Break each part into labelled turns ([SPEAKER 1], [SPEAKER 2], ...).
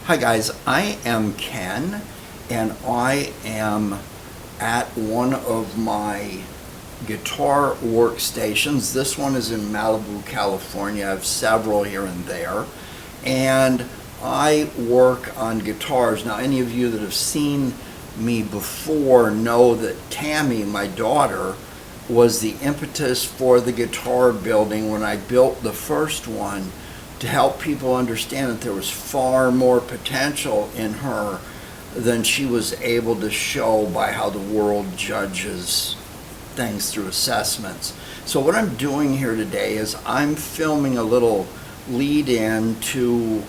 [SPEAKER 1] Hi guys, I am Ken, and I am at one of my guitar workstations. This one is in Malibu, California. I have several here and there, and I work on guitars. Now, any of you that have seen me before know that Tami, my daughter, was the impetus for the guitar building when I built the first one, to help people understand that there was far more potential in her than she was able to show by how the world judges things through assessments. So what I'm doing here today is I'm filming a little lead-in to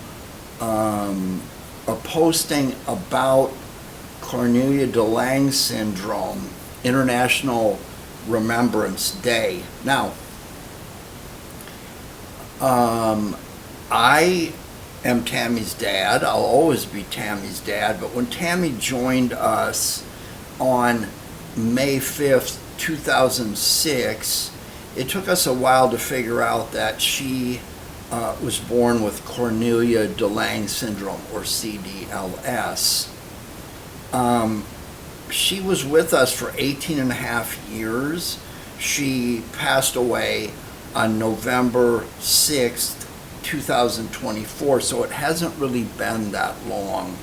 [SPEAKER 1] a posting about Cornelia-de-Lange syndrome, International Remembrance Day. Now, I am Tami's dad. I'll always be Tami's dad. But when Tami joined us on May 5th, 2006, it took us a while to figure out that she was born with Cornelia-de-Lange syndrome, or CdLS. She was with us for 18 and a half years. She passed away on November 6th, 2024, so it hasn't really been that long.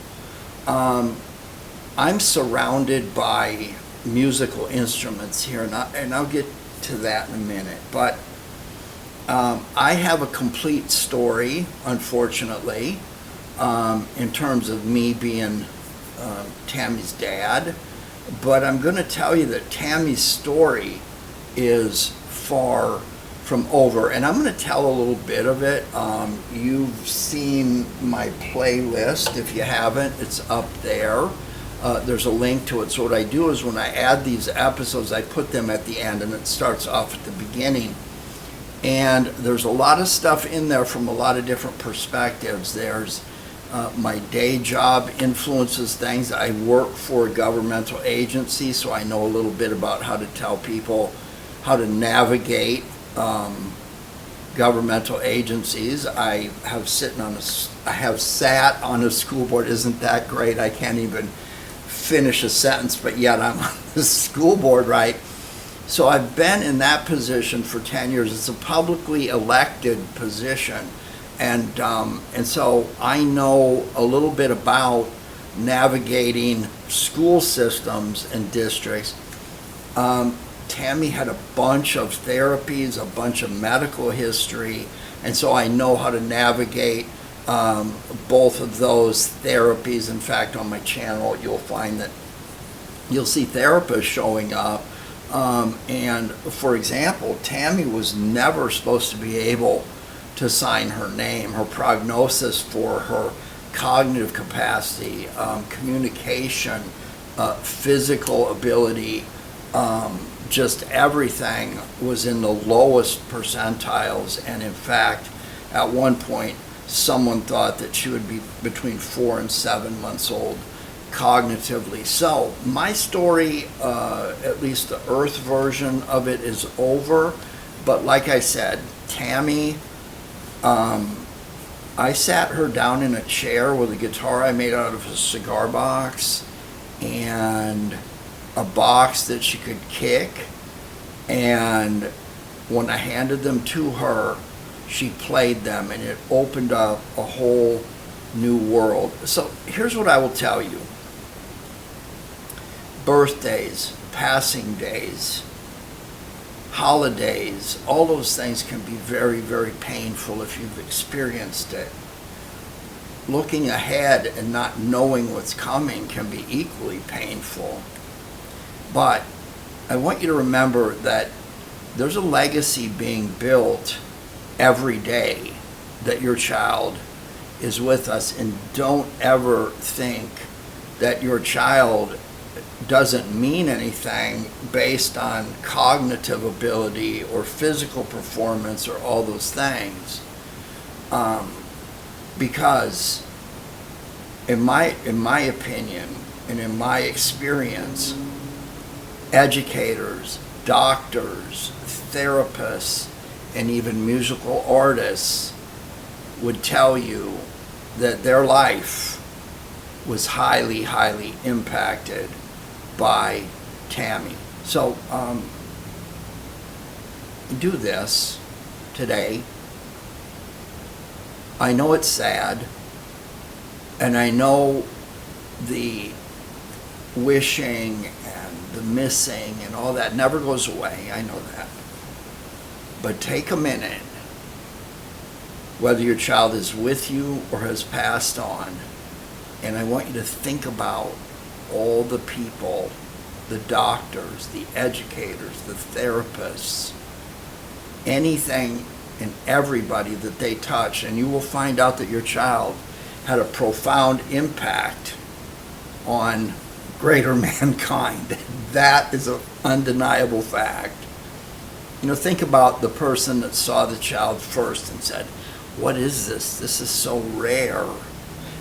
[SPEAKER 1] I'm surrounded by musical instruments here, and I'll get to that in a minute, but I have a complete story, unfortunately, in terms of me being Tami's dad, but I'm going to tell you that Tami's story is far from over, and I'm going to tell a little bit of it. You've seen my playlist. If you haven't, it's up there. There's a link to it. So what I do is when I add these episodes, I put them at the end, and it starts off at the beginning. And there's a lot of stuff in there from a lot of different perspectives. There's my day job influences things. I work for a governmental agency, so I know a little bit about how to tell people how to navigate governmental agencies. I have sat on a school board. Isn't that great? I can't even finish a sentence, but yet I'm on the school board, right? So I've been in that position for 10 years. It's a publicly elected position, and so I know a little bit about navigating school systems and districts. Tami had a bunch of therapies, a bunch of medical history, and so I know how to navigate both of those therapies. In fact, on my channel, you'll find that you'll see therapists showing up. And for example, Tami was never supposed to be able to sign her name. Her prognosis for her cognitive capacity, communication, physical ability, just everything was in the lowest percentiles, and in fact, at one point, someone thought that she would be between 4 and 7 months old cognitively. So my story, at least the Earth version of it, is over. But like I said, Tami, I sat her down in a chair with a guitar I made out of a cigar box and a box that she could kick, and when I handed them to her, she played them, and it opened up a whole new world. So here's what I will tell you. Birthdays, passing days, holidays, all those things can be very, very painful if you've experienced it. Looking ahead and not knowing what's coming can be equally painful. But I want you to remember that there's a legacy being built every day that your child is with us, and don't ever think that your child doesn't mean anything based on cognitive ability or physical performance or all those things. Because in my opinion and in my experience, educators, doctors, therapists, and even musical artists would tell you that their life was highly, highly impacted by Tami. So do this today. I know it's sad, and I know the wishing and the missing and all that never goes away. I know that. But take a minute, whether your child is with you or has passed on, and I want you to think about all the people, the doctors, the educators, the therapists, anything and everybody that they touch, and you will find out that your child had a profound impact on greater mankind. That is an undeniable fact. You know, think about the person that saw the child first and said, "What is this? This is so rare,"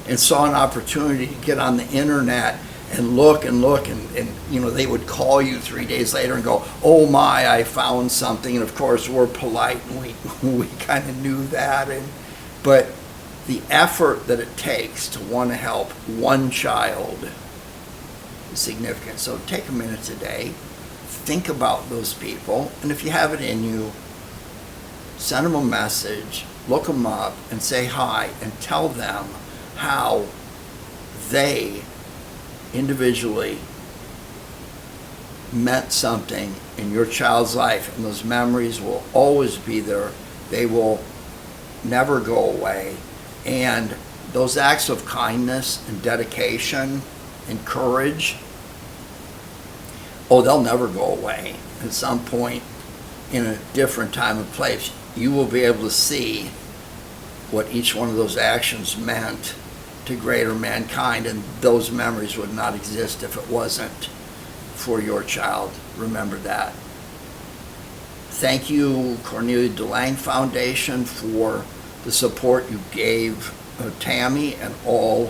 [SPEAKER 1] and saw an opportunity to get on the internet and look and you know, they would call you 3 days later and go, "Oh my, I found something." And of course we're polite and we kind of knew that, but the effort that it takes to want to help one child is significant. So take a minute today, think about those people, and if you have it in you, send them a message, look them up and say hi, and tell them how they individually meant something in your child's life, and those memories will always be there. They will never go away. And those acts of kindness and dedication and courage, oh, they'll never go away. At some point in a different time and place, you will be able to see what each one of those actions meant to greater mankind, and those memories would not exist if it wasn't for your child. Remember that. Thank you, Cornelia DeLange Foundation, for the support you gave Tami and all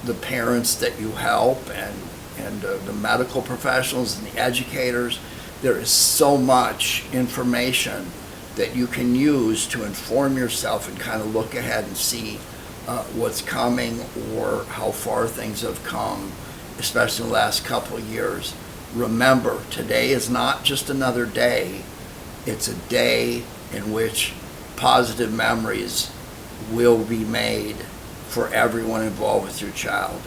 [SPEAKER 1] the parents that you help, and the medical professionals and the educators. There is so much information that you can use to inform yourself and kind of look ahead and see what's coming or how far things have come, especially in the last couple of years. Remember, today is not just another day. It's a day in which positive memories will be made for everyone involved with your child.